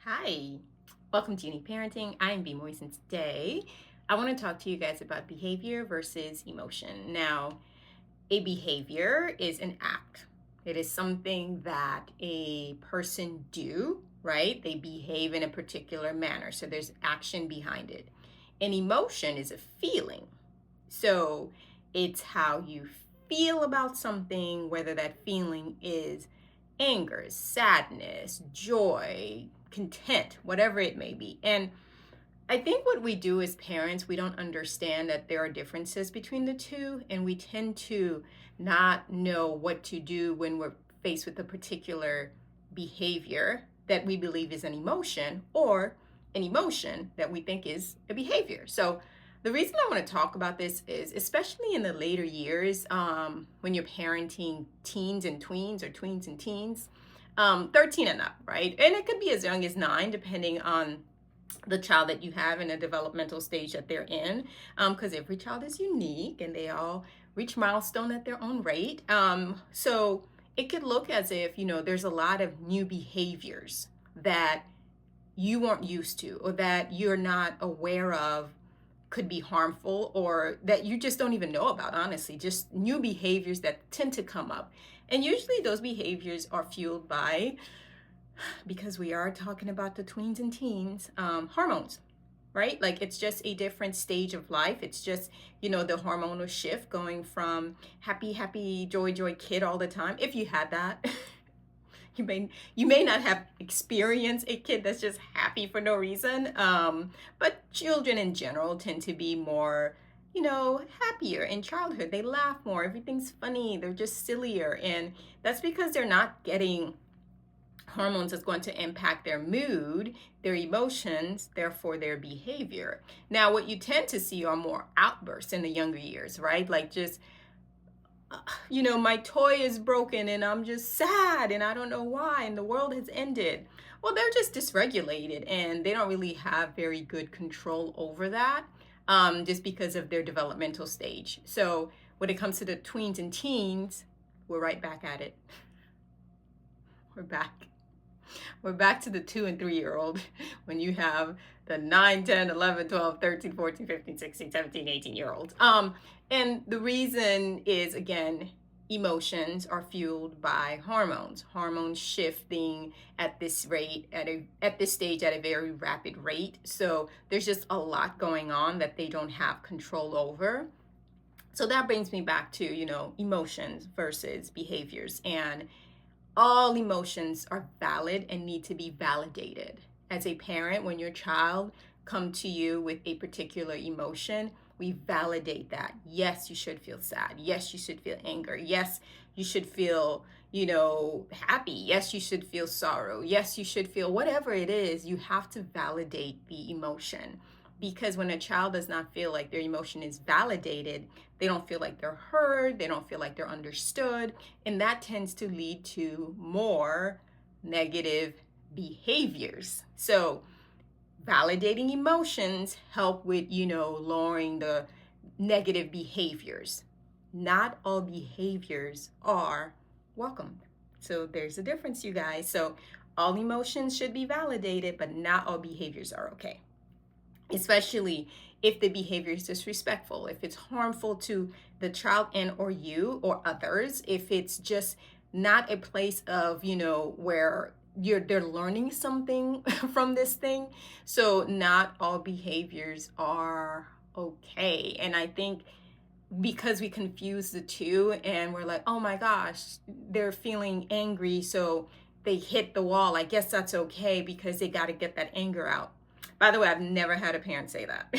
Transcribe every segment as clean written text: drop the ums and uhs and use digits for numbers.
Hi, welcome to Unique Parenting. I am B. Moise, and today I want to talk to you guys about behavior versus emotion. Now, a behavior is an act. It is something that a person do, right? They behave in a particular manner. So there's action behind it. An emotion is a feeling. So it's how you feel about something, whether that feeling is anger, sadness, joy, content, whatever it may be. And I think what we do as parents, we don't understand that there are differences between the two, and we tend to not know what to do when we're faced with a particular behavior that we believe is an emotion or an emotion that we think is a behavior. So the reason I want to talk about this is, especially in the later years, when you're parenting teens and tweens or tweens and teens, 13 and up, right? And it could be as young as 9, depending on the child that you have in a developmental stage that they're in, because every child is unique and they all reach milestone at their own rate. So it could look as if, there's a lot of new behaviors that you weren't used to or that you're not aware of could be harmful, or that you just don't even know about, honestly, just new behaviors that tend to come up. And usually those behaviors are fueled by, because we are talking about the tweens and teens, hormones, right? Like, it's just a different stage of life. It's just, the hormonal shift going from happy, joy kid all the time. If you had that, you may not have experienced a kid that's just happy for no reason. But children in general tend to be more, happier in childhood. They laugh more. Everything's funny. They're just sillier. And that's because they're not getting hormones that's going to impact their mood, their emotions, therefore their behavior. Now, what you tend to see are more outbursts in the younger years, right? Like, just, my toy is broken and I'm just sad and I don't know why, and the world has ended. Well, they're just dysregulated and they don't really have very good control over that, just because of their developmental stage. So when it comes to the tweens and teens, we're right back at it. We're back. We're back to the 2 and 3-year-old when you have the 9, 10, 11, 12, 13, 14, 15, 16, 17, 18-year-olds. And the reason is, again, emotions are fueled by hormones. Hormones shifting at this rate, at this stage, at a very rapid rate. So there's just a lot going on that they don't have control over. So that brings me back to, emotions versus behaviors. And all emotions are valid and need to be validated. As a parent, when your child come to you with a particular emotion, we validate that. Yes, you should feel sad. Yes, you should feel anger. Yes, you should feel, happy. Yes, you should feel sorrow. Yes, you should feel whatever it is. You have to validate the emotion. Because when a child does not feel like their emotion is validated, they don't feel like they're heard, they don't feel like they're understood, and that tends to lead to more negative behaviors. So validating emotions help with, lowering the negative behaviors. Not all behaviors are welcomed. So there's a difference, you guys. So all emotions should be validated, but not all behaviors are okay, especially if the behavior is disrespectful, if it's harmful to the child and or you or others, if it's just not a place of, where they're learning something from this thing. So not all behaviors are okay. And I think because we confuse the two and we're like, oh my gosh, they're feeling angry, so they hit the wall, I guess that's okay because they got to get that anger out. By the way, I've never had a parent say that.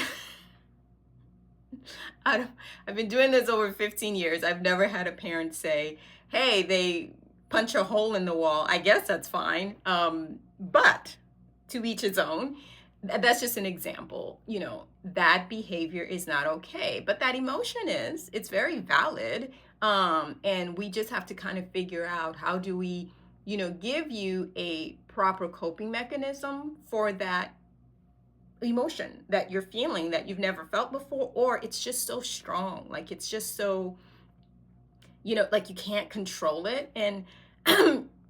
I've been doing this over 15 years. I've never had a parent say, hey, they punch a hole in the wall, I guess that's fine. But to each his own. That's just an example. That behavior is not okay, but that emotion is. It's very valid. And we just have to kind of figure out, how do we, give you a proper coping mechanism for that emotion that you're feeling that you've never felt before, or it's just so strong, like it's just so, like you can't control it. And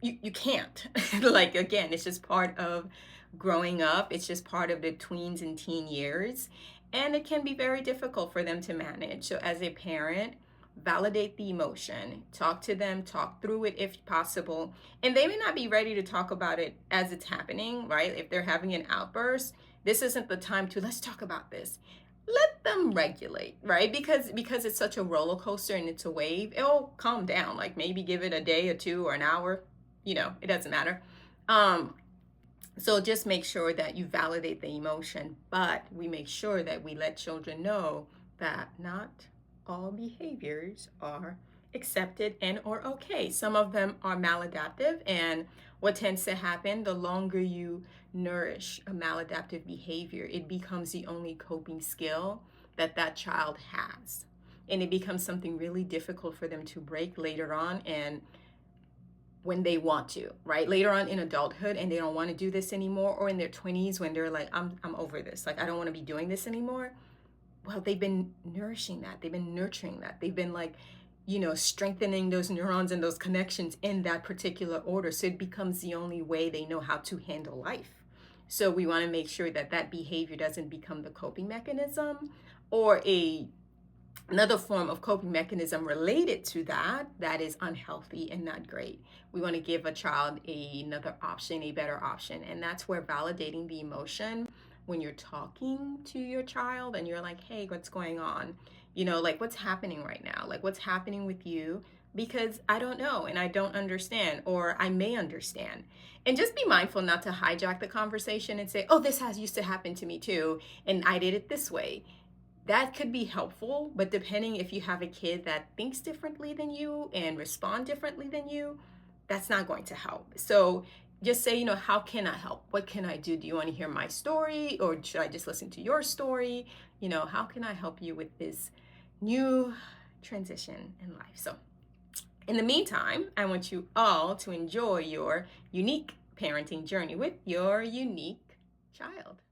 you can't. Like, again, it's just part of growing up. It's just part of the tweens and teen years. And it can be very difficult for them to manage. So as a parent, validate the emotion, talk to them, talk through it if possible. And they may not be ready to talk about it as it's happening, right? If they're having an outburst, this isn't the time to let's talk about this. Let them regulate, right? Because it's such a roller coaster and it's a wave, it'll calm down. Like, maybe give it a day or two or an hour, it doesn't matter. um so just make sure that you validate the emotion, but we make sure that we let children know that not all behaviors are accepted and or okay. Some of them are maladaptive, and what tends to happen, the longer you nourish a maladaptive behavior, it becomes the only coping skill that that child has. And it becomes something really difficult for them to break later on, and when they want to, right? Later on in adulthood, and they don't want to do this anymore, or in their 20s when they're like, I'm over this. Like, I don't want to be doing this anymore. Well, they've been nourishing that. They've been nurturing that. They've been like, strengthening those neurons and those connections in that particular order. So it becomes the only way they know how to handle life. So we want to make sure that that behavior doesn't become the coping mechanism, or another form of coping mechanism related to that is unhealthy and not great. We want to give a child another option, a better option. And that's where validating the emotion, when you're talking to your child and you're like, hey, what's going on? Like, what's happening right now? Like, what's happening with you? Because I don't know and I don't understand, or I may understand. And just be mindful not to hijack the conversation and say, oh, this has used to happen to me too, and I did it this way. That could be helpful, but depending if you have a kid that thinks differently than you and respond differently than you, that's not going to help. So just say, how can I help? What can I do? Do you want to hear my story, or should I just listen to your story? How can I help you with this new transition in life? So in the meantime, I want you all to enjoy your unique parenting journey with your unique child.